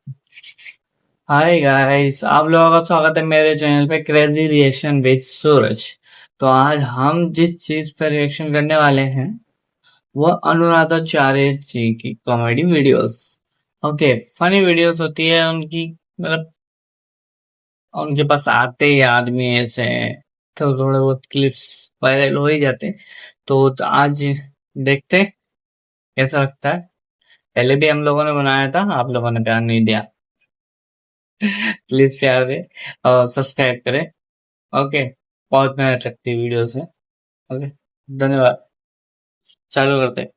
Hi guys, आप लोगों का स्वागत है मेरे चैनल पे क्रेजी रिएक्शन विद सूरज। तो आज हम जिस चीज पर रिएक्शन करने वाले हैं वो अनुराधाचार्य जी की comedy videos. Okay, funny videos होती है उनकी, मतलब उनके पास आते ही आदमी ऐसे तो थोड़े बहुत क्लिप्स वायरल हो ही जाते हैं। तो आज देखते हैं कैसा लगता है। पहले भी हम लोगों ने बनाया था, आप लोगों ने प्यार नहीं दिया। प्लीज प्यार दें और सब्सक्राइब करें। ओके, बहुत मेहनत लगती है वीडियो से। ओके, धन्यवाद। चालू करते हैं।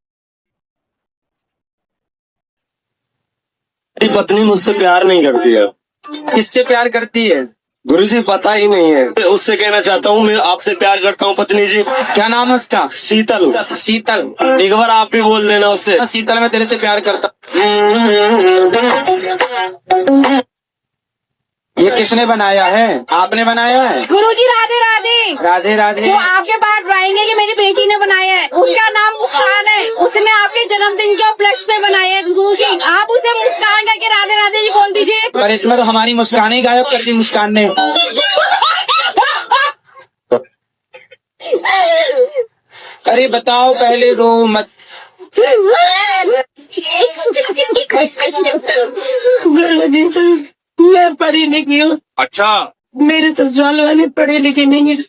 मेरी पत्नी मुझसे प्यार नहीं करती है। किससे प्यार करती है? गुरुजी पता ही नहीं है। मैं उससे कहना चाहता हूँ मैं आपसे प्यार करता हूँ पत्नी जी। क्या नाम है उसका? शीतल। शीतल। एक बार आप भी बोल देना उससे। शीतल, मैं तेरे से प्यार करता। ये किसने बनाया है? आपने बनाया है? गुरुजी राधे राधे। राधे राधे। जो आपके पास ड्राइंग है कि मेरी बेटी ने बनाया है, उसका नाम मुस्कान है। उसने आपके जन्मदिन के उपलक्ष्य में बनाया है। गुरुजी आप उसे मुस्कान करके राधे राधे जी बोल दीजिए। पर इसमें तो हमारी मुस्कान ही गायब कर दी मुस्कान ने। अरे बताओ, पहले रो मत। गुरुजी मैं पढ़ी लिखी हूँ। अच्छा, मेरे ससुराल वाले पढ़े लिखे नहीं है।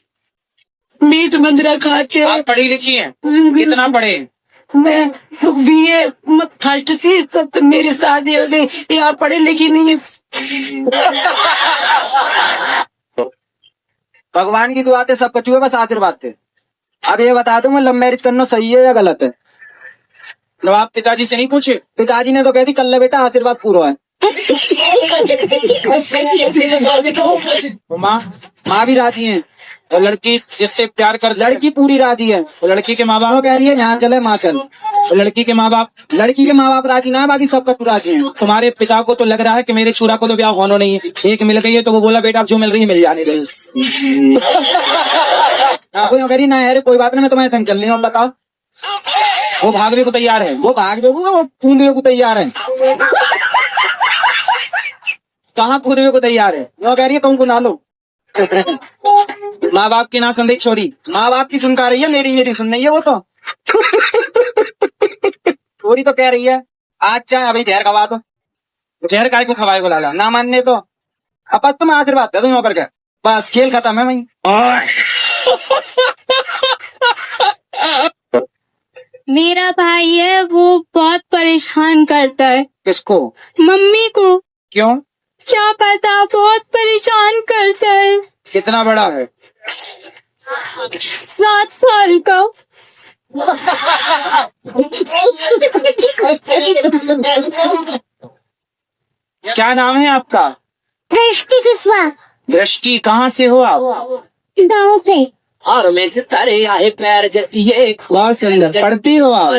मीट मंदिरा खा के आप पढ़ी लिखी हैं? कितना पढ़े? मैं बीए फर्स्ट थी तब तो मेरी शादी हो गई। यहाँ पढ़ी लिखी नहीं है। भगवान की दुआ थे, सब कछुए बस आशीर्वाद थे। अब ये बता दो, मैं लव मैरिज करना सही है या गलत है? जब आप पिताजी से नहीं पूछे? पिताजी ने तो कह दी कल बेटा आशीर्वाद पूरा है। माँ भी राजी है। और लड़की जिससे प्यार कर, लड़की पूरी राजी है। और लड़की के माँ बाप कह रही है यहाँ चले माँ चल। और लड़की के माँ बाप राजी ना है, बाकी सब कछु राजी है। तुम्हारे पिता को तो लग रहा है कि मेरे छुरा को तो ब्याह होना नहीं है। एक मिल गई है तो वो बोला बेटा जो मिल रही है मिल जाने दे। कोई कह रही ना यार कोई बात नहीं, मैं तुम्हारे संग चल रही हूँ। बताओ, वो भागने को तैयार है। वो कूदने को तैयार है। कहाँ कूदने को तैयार है? वो कह रही है तुम कुदा लो। माँ बाप की ना सुन रही छोरी, माँ बाप की सुनका रही है, मेरी सुन रही है वो तो। छोरी तो कह रही है आज चाहे अभी जहर खवा दो। जहर काय को खवाए को लाला ना मानने तो अब तुम आशीर्वाद दे दो करके बस खेल खत्म है वही। मेरा भाई है वो बहुत परेशान करता है। किसको? मम्मी को। क्यों? क्या पता, बहुत परेशान करता है। कितना बड़ा है? 7 साल का। क्या नाम है आपका? दृष्टि कुशवाहा। दृष्टि, कहाँ से हो आप? गाँव से। और मैं तारे आए पैर जती है। बहुत सुंदर। पढ़ती हो आप?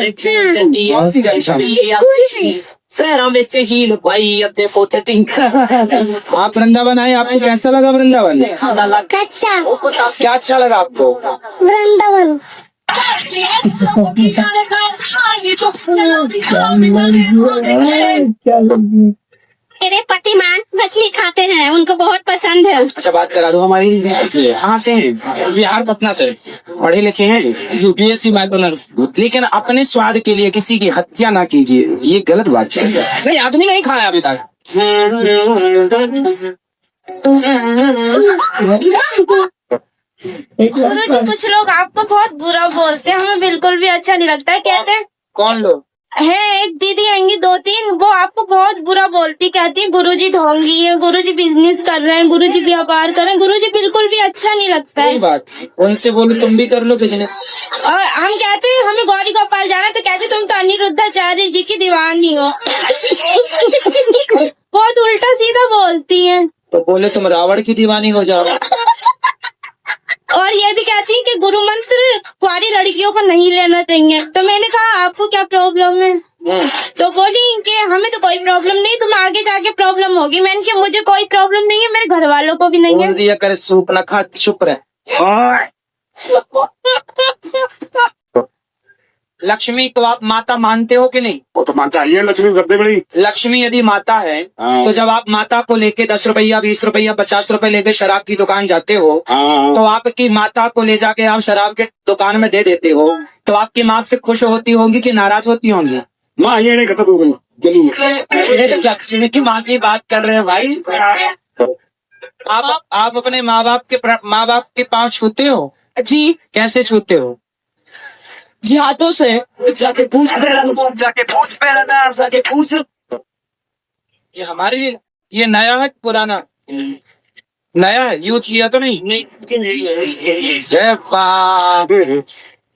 पैरों में हील पाई अपने पोते तीन। आप वृंदावन आए, आपको कैसा लगा वृंदावन? अच्छा। क्या अच्छा लगा आपको? वृंदावन। मेरे पतिमान मछली खाते हैं, उनको बहुत पसंद है। अच्छा, बात करा दो हमारी। कहाँ से हैं? बिहार, पटना से। पढ़े लिखे हैं? यूपीएससी बात। लेकिन अपने स्वाद के लिए किसी की हत्या ना कीजिए, ये गलत बात है। नहीं, आदमी नहीं खाया अभी तक। गुरुजी कुछ लोग आपको बहुत बुरा बोलते हैं, हमें बिल्कुल भी अच्छा नहीं लगता है। कहते हैं कौन लोग है? एक दीदी आएंगी 2-3, वो आपको बहुत बुरा बोलती, कहती है गुरुजी ढोंगी है, गुरुजी बिजनेस कर रहे हैं, गुरुजी व्यापार कर रहे हैं। गुरुजी बिल्कुल भी अच्छा नहीं लगता है। बात उनसे बोलो तुम भी कर लो बिजनेस। और हम कहते हैं हमें गौरी गोपाल जाना, तो कहते तुम तो अनिरुद्धाचार्य जी की दीवानी हो। बहुत उल्टा सीधा बोलती है। तो बोले तुम रावण की दीवानी हो जाओ। और ये भी कहती है कि गुरु मंत्र कुंवारी लड़कियों को नहीं लेना चाहिए। तो मैंने कहा आपको क्या प्रॉब्लम है? तो बोली कि हमें तो कोई प्रॉब्लम नहीं, तुम आगे जाके प्रॉब्लम होगी। मैंने कहा मुझे कोई प्रॉब्लम नहीं है, मेरे घर वालों को भी नहीं है। दिया करे सूप ना खा, चुप रहे। लक्ष्मी को आप माता मानते हो कि नहीं? वो तो मानता ही है, लक्ष्मी सबसे बड़ी। लक्ष्मी यदि माता है हाँ। तो जब आप माता को लेके 10 रुपया 20 रुपया 50 रुपए लेके शराब की दुकान जाते हो हाँ। तो आपकी माता को ले जाके आप शराब के दुकान में दे देते हो तो आपकी माँ से खुश होती होंगी कि नाराज होती होंगी? माँ ये नहीं खत्म हो गई गली में। ये तो लक्ष्मी की माँ की बात कर रहे हैं भाई। आप अपने माँ बाप के पाँव छूते हो? जी कैसे छूते हो? जी हाथों से। जाके पूछ पहला जाके पूछ। ये हमारे लिए ये नया है पुराना? नया है, यूज किया तो नहीं? जय बाप,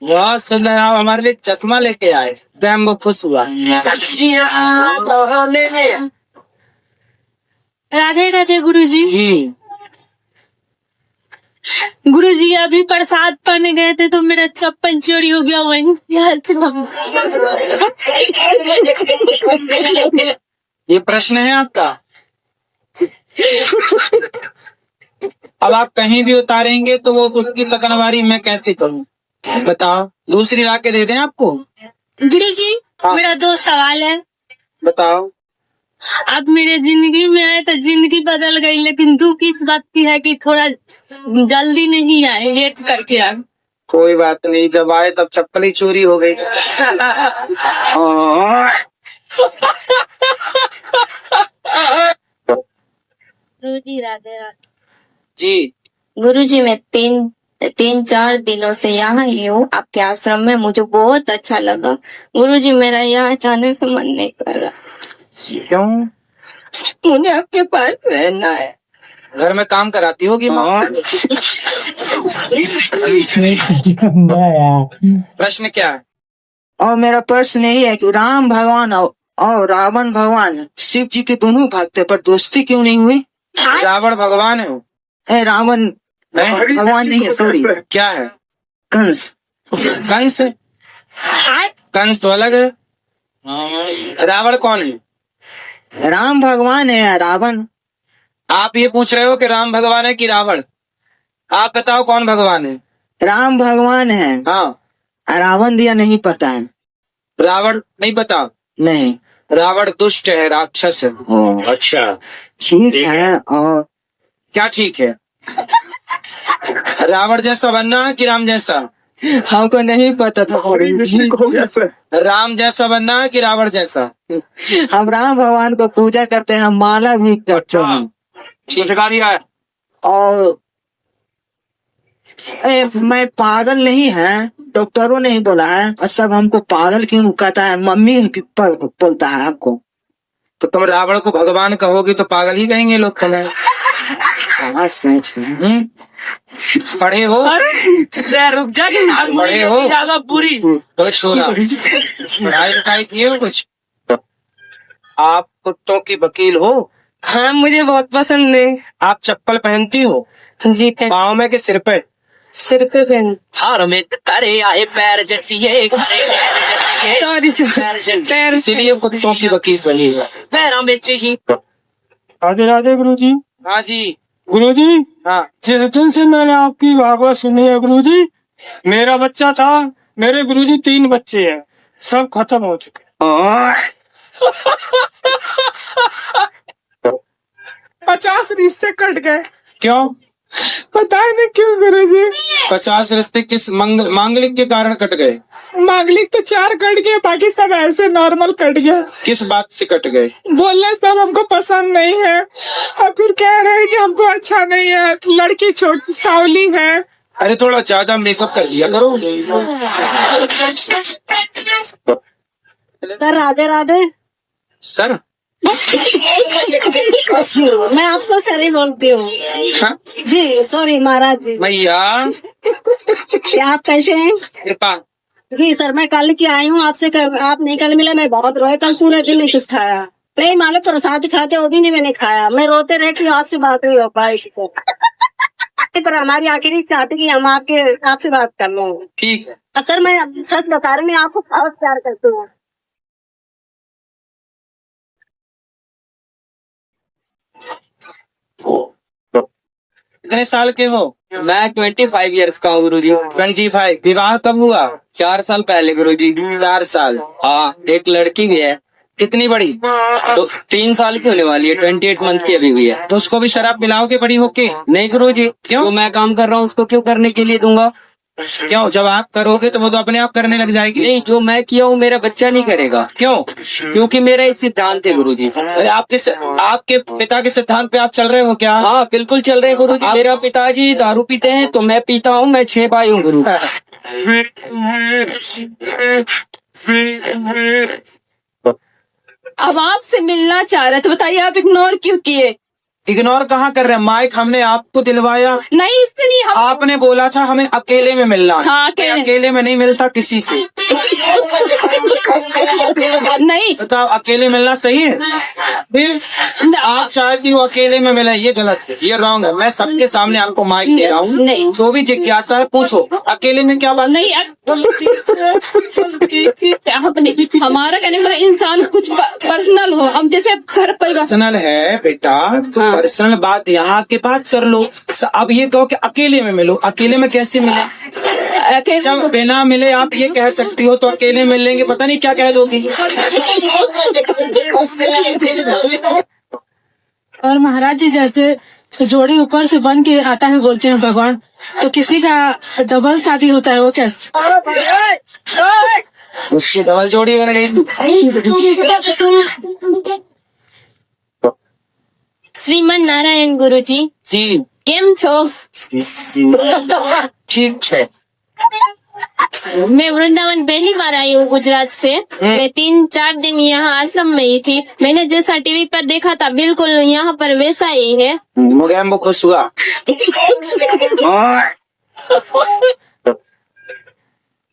बहुत सुंदर। आप हमारे लिए चश्मा लेके आए तो हम बहुत खुश हुआ। राधे राधे गुरुजी। जी गुरुजी अभी प्रसाद पाने गए थे तो मेरा चप्पल चोरी हो गया वहीं। ये प्रश्न है आपका? अब आप कहीं भी उतारेंगे तो वो उसकी लकड़वारी मैं कैसे करूं बताओ? दूसरी ला के दे दें आपको? गुरुजी हाँ। मेरा 2 सवाल है। बताओ। अब मेरे जिंदगी में आए तो जिंदगी बदल गई, लेकिन दुख इस बात की है कि थोड़ा जल्दी नहीं आए, लेट करके आए। कोई बात नहीं, जब आए तब चप्पल ही चोरी हो गई। गुरुजी राधे राधे। जी गुरुजी मैं 3-4 दिनों से यहाँ ही हूँ आपके आश्रम में, मुझे बहुत अच्छा लगा। गुरुजी मेरा यहाँ जाने से मन नहीं कर रहा। क्यों? मुझे आपके पास रहना है। घर में काम कराती होगी माँ। प्रश्न क्या है? और मेरा प्रश्न यही है कि राम भगवान और रावण भगवान शिव जी के दोनों भक्त है, पर दोस्ती क्यों नहीं हुई? रावण भगवान है? रावण नहीं, भगवान नहीं है, सॉरी, क्या है? कंस। कंस है? कंस तो अलग है। रावण कौन है? राम भगवान है, रावण। आप ये पूछ रहे हो कि राम भगवान है कि रावण? आप बताओ कौन भगवान है? राम भगवान है, हाँ। रावण दिया नहीं पता है। रावण नहीं पता? नहीं। रावण दुष्ट है, राक्षस है। अच्छा ठीक है। और क्या ठीक है? रावण जैसा बनना है कि राम जैसा? हमको नहीं पता था। हो गया सर। राम जैसा बनना है कि रावण जैसा? हम राम भगवान को पूजा करते हैं, हम माला भी करते हैं। कुछ सिखा दिया है। और मैं पागल नहीं है, डॉक्टरों ने ही बोला है। और सब हमको पागल क्यों कहता है, मम्मी बोलता है आपको। तो तुम रावण को भगवान कहोगे तो पागल ही कहेंगे लोग तुम्हें। हाँ सच है। पढ़े हो? रुक जा, पढ़े हो? ज्यादा बुरी। तो छोरा पढ़ाई लिखाई किए हो कुछ? आप कुत्तों की वकील हो? हाँ मुझे बहुत पसंद है। आप चप्पल पहनती हो? जी पाँव में कि सिर पे? सिर पे पहन। हार में तारे आए पैर जैसी सॉरी पैर। इसीलिए कुत्तों की वकील बनी है। पैरों में चाहिए। राधे राधे गुरुजी। हाँ जी। गुरुजी हाँ। जिस दिन से मैंने आपकी भागवत सुनी है गुरुजी, मेरा बच्चा था, मेरे गुरुजी 3 बच्चे हैं, सब खत्म हो चुके। 50 रिश्ते कट गए। क्यों? पता नहीं क्यों गुरुजी। 50 रिश्ते किस मांगलिक के कारण कट गए? मांगलिक तो 4 कट गए, बाकी सब ऐसे नॉर्मल कट गए। किस बात से कट गए? बोलने सब हमको पसंद नहीं है, और फिर कह रहे हैं कि हमको अच्छा नहीं है, लड़की छोटी सावली है। अरे थोड़ा ज्यादा मेकअप कर लिया करो। सर राधे राधे। सर मैं आपको सर ही बोलती हूँ। हाँ? जी सॉरी महाराज जी। भैया आप कैसे हैं? कृपा। जी सर मैं कल की आई हूँ आपसे। आप नहीं कल मिले, मैं बहुत रोए कल, पूरे दिन नहीं कुछ खाया। नहीं मालूम प्रसाद खाते वो भी नहीं मैंने खाया, मैं रोते रह कि आपसे बात नहीं हो पाई सर। पर हमारी आखिरी इच्छा थी कि हम आपसे बात कर लो। ठीक है। और सर मैं सच बता रही हूँ, मैं आपको बहुत प्यार करती हूँ। कितने साल के हो? मैं 25 ईयर्स का हूँ गुरुजी। 25। विवाह कब हुआ? 4 साल पहले गुरुजी। 4 साल। हाँ, एक लड़की भी है। कितनी बड़ी? तो 3 साल की होने वाली है, 28 मंथ की अभी हुई है। तो उसको भी शराब पिलाओगे बड़ी होके? नहीं गुरुजी। क्यों? तो मैं काम कर रहा हूँ, उसको क्यों करने के लिए दूंगा? क्यों? जब आप करोगे तो वो तो अपने आप करने लग जाएगी। नहीं, जो मैं किया हूँ मेरा बच्चा नहीं करेगा। क्यों? क्योंकि मेरा ये सिद्धांत है गुरुजी। अरे आपके पिता के सिद्धांत पे आप चल रहे हो क्या? हाँ बिल्कुल चल रहे हैं गुरुजी। मेरा पिताजी दारू पीते हैं तो मैं पीता हूँ। मैं 6 भाई हूँ गुरु। अब आपसे मिलना चाह रहे थे, बताइए आप इग्नोर क्यों किए? इग्नोर कहाँ कर रहे हैं? माइक हमने आपको दिलवाया। नहीं, इससे नहीं हम... आपने बोला था हमें अकेले में मिलना है। हाँ, अकेले में नहीं मिलता किसी से। नहीं, बताओ, अकेले मिलना सही है? फिर आप चाहती हो अकेले में मिले, ये गलत है, ये रॉन्ग है। मैं सबके सामने आपको माइक दे रहा हूँ। नहीं, जो भी जिज्ञासा है पूछो। अकेले में क्या बात? नहीं, हमारा कहने का इंसान कुछ पर्सनल हो, हम जैसे घर परिवार। पर्सनल है बेटा, पर्सनल बात यहाँ के बात कर लो। अब ये कहो कि अकेले में मिलो। अकेले में कैसे मिले? जब बिना मिले आप ये कह सकती हो तो अकेले मिल लेंगे, पता नहीं क्या कह दोगी। और महाराज जी, जैसे जोड़ी ऊपर से बन के आता है बोलते हैं भगवान, तो किसी का डबल शादी होता है वो कैसे? उसकी डबल जोड़ी बन गई। श्रीमन नारायण गुरुजी जी केम छो? ठीक है। मैं वृंदावन पहली बार आई हूँ गुजरात से। मैं 3-4 दिन यहाँ आश्रम में ही थी। मैंने जैसा टीवी पर देखा था बिल्कुल यहाँ पर वैसा ही है। मुझे खुश हुआ।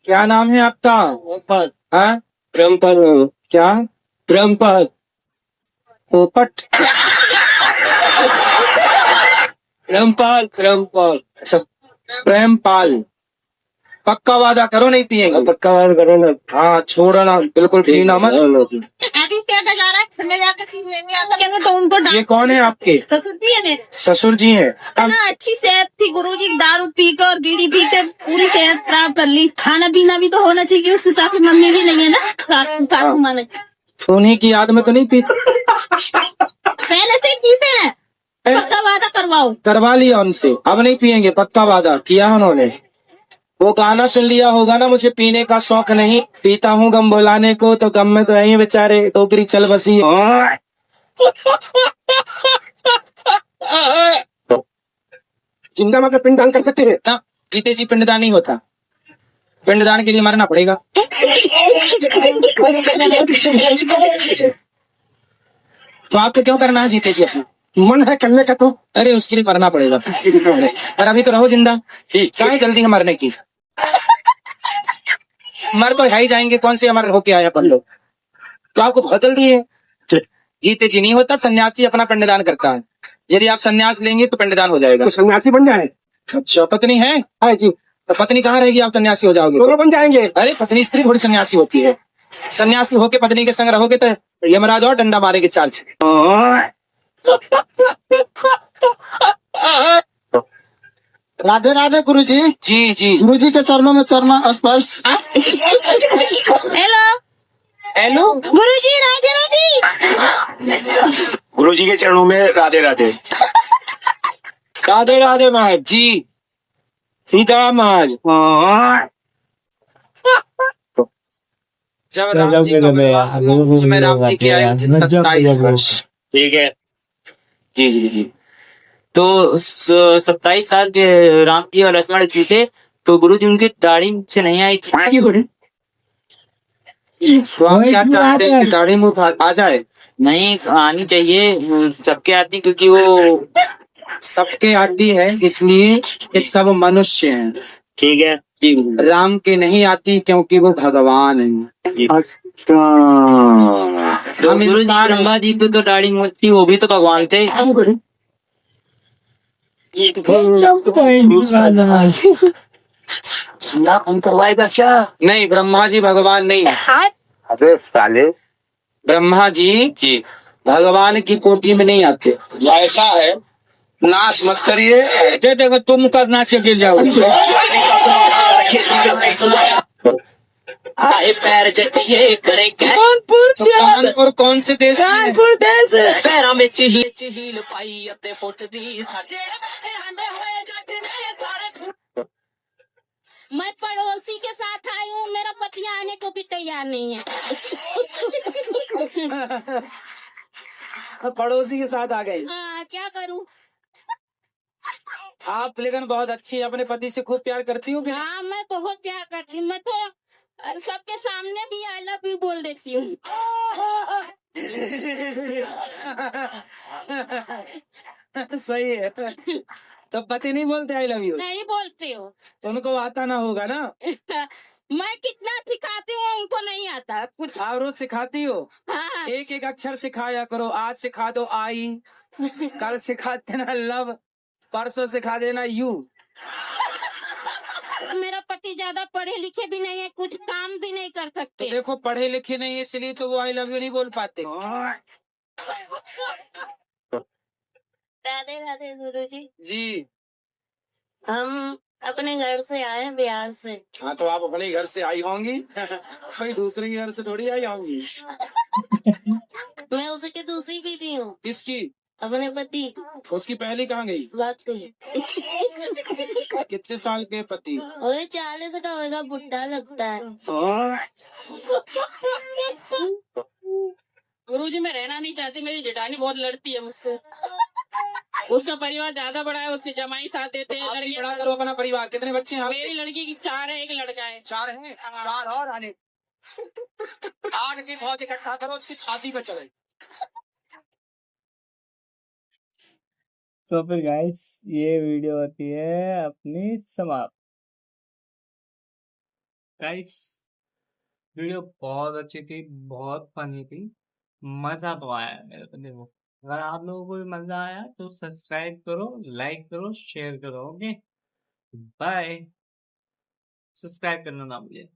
क्या नाम है आपका? हाँ? प्रेमपाल। क्या? प्रेमपाल। पोपट। प्रेमपाल। प्रेमपाल। अच्छा, प्रेमपाल। पक्का वादा करो नहीं पिएंगे? पक्का वादा करो ना। हाँ, छोड़ो ना, बिल्कुल पीना मत। तो उनको ये कौन है आपके? ससुर जी है। ससुर जी हैं। अच्छी सेहत थी गुरुजी, दारू पी कर और बीड़ी पी के पूरी सेहत खराब कर ली। खाना पीना भी तो होना चाहिए उस हिसाब से। मम्मी भी नहीं है ना सासू माँ ने। उन्हीं की याद में तो नहीं पीते? पहले से पीते हैं। पक्का वादा करवाओ। करवा लिया उनसे, अब नहीं पिएंगे, पक्का वादा किया उन्होंने। वो गाना सुन लिया होगा ना, मुझे पीने का शौक नहीं, पीता हूँ गम भुलाने को, तो गम में तो यही बेचारे टोकरी चल बसी। जिंदा का पिंडदान कर सकते हैं ना? पीते जी पिंडदान नहीं होता, पिंडदान के लिए मरना पड़ेगा। तो आपको क्यों करना है जीते जी? अपना मन है करने का, तो अरे उसके लिए मरना पड़ेगा। और अभी तो रहो जिंदा, क्या है जल्दी है मरने की? मर तो है ही जाएंगे, कौन से अमर होके आया अपन लोग? तो आपको बहुत जल्दी है। जीते जी नहीं होता, सन्यासी अपना पिंडदान करता है। यदि आप सन्यास लेंगे तो पिंडदान हो जाएगा। तो सन्यासी बन जाए। अच्छा, पत्नी है? हाँ जी। तो पत्नी कहाँ रहेगी? आप सन्यासी हो जाओगे, दोनों बन जाएंगे। अरे पत्नी स्त्री थोड़ी सन्यासी होती है। सन्यासी होके पत्नी के संग रहोगे तो यमराज और डंडा मारेंगे चाल से। राधे राधे गुरुजी। जी जी। गुरुजी के चरणों में चरण स्पर्श। हेलो हेलो गुरुजी, राधे राधे। गुरु जी के चरणों में राधे राधे। राधे राधे महाराज जी। सीता महाराज। जब राम जी का वनवास हुआ, तो मैं राम जी की आयु थी 27 वर्ष। ठीक है। जी जी जी। तो 27 साल के राम जी और लक्ष्मण जी थे, तो गुरु जी उनकी दाढ़ी से नहीं आई थी। तो आप क्या चाहते हैं कि दाढ़ी मुंह आ जाए? नहीं, आनी चाहिए, सबके आती, क्योंकि वो सबके आती है, इसलिए ये सब मनुष्य हैं। ठीक है। राम के नहीं आती क्योंकि वो भगवान है। अच्छा, हम गुरु जी ब्रह्मा जी को तो दाढ़ी मूछ थी, वो भी तो भगवान थे। नहीं, ब्रह्मा जी भगवान नहीं है। अबे साले, ब्रह्मा जी जी भगवान की कोटि में नहीं आते। ऐसा है नाश मत करिए, देखो तुम करना से गिर जाओगे। आए पैर जटिए करे तो कानपुर कौन से देश में है? पैरों में हील पाई अते फुट दी साडे मैं पड़ोसी के साथ आई हूँ, मेरा पति आने को भी तैयार नहीं है। पड़ोसी के साथ आ गए। हाँ, क्या करूँ? आप लेकिन बहुत अच्छी, अपने पति से खूब प्यार करती हो कि नहीं? हाँ, मैं बहुत प्यार करती हूँ। मैं तो सबके सामने भी आई लव यू बोल देती हूँ। सही है। तो पति नहीं बोलते आई लव यू? नहीं बोलते हो। तो उनको आता ना होगा ना? मैं कितना सिखाती हूँ, उनको नहीं आता कुछ। आप रोज सिखाती हो? हाँ, एक एक अक्षर सिखाया करो। आज सिखा दो आई, कल सिखा देना लव, परसों सिखा देना यू। मेरा पति ज्यादा पढ़े लिखे भी नहीं है, कुछ काम भी नहीं कर तो सकते। देखो पढ़े लिखे नहीं है इसलिए तो वो आई लव यू नहीं बोल पाते। राधे राधे गुरुजी। जी हम अपने घर से आए हैं, बिहार से। हाँ, तो आप अपने घर से आई होंगी। कोई दूसरे के घर से थोड़ी आई होंगी। मैं उसके दूसरी बीवी हूँ, किसकी? अपने पति। उसकी पहली कहाँ गई? बात कही। कितने साल के पति? और 40 का होगा, बुढ़ा लगता है। गुरुजी मैं रहना नहीं चाहती, मेरी जेठानी बहुत लड़ती है मुझसे। उसका परिवार ज्यादा बड़ा है, उसके जमाई साथ देते हैं। आप भी लड़कियां बड़ा करो अपना परिवार। कितने बच्चे हैं आपके? मेरी लड़की की 4 है, एक लड़का है। 4 हैं। 4 और आने 8 की बहुत इकट्ठा करो, उसकी शादी पे चले। तो फिर गाइस ये वीडियो होती है अपनी समाप्त। गाइस वीडियो बहुत अच्छी थी, बहुत फनी थी, मजा तो आया मेरे को। देखो अगर आप लोगों को भी मजा आया तो सब्सक्राइब करो, लाइक करो, शेयर करो। Okay bye. सब्सक्राइब करना ना भूलिए।